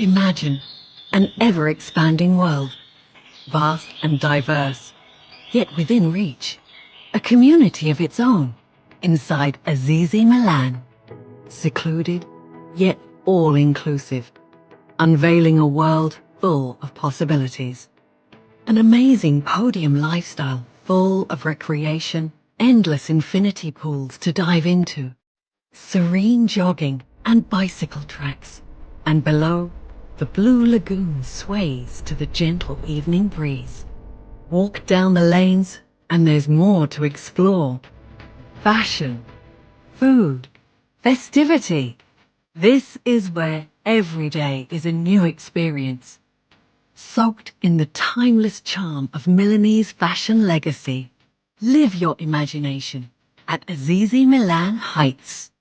Imagine an ever-expanding world, vast and diverse, yet within reach, a community of its own inside Azizi Milan, secluded yet all-inclusive, unveiling a world full of possibilities. An amazing podium lifestyle full of recreation, endless infinity pools to dive into, serene jogging and bicycle tracks, and below, the blue lagoon sways to the gentle evening breeze. Walk down the lanes and there's more to explore. Fashion, food, festivity. This is where every day is a new experience, soaked in the timeless charm of Milanese fashion legacy. Live your imagination at Azizi Milan Heights.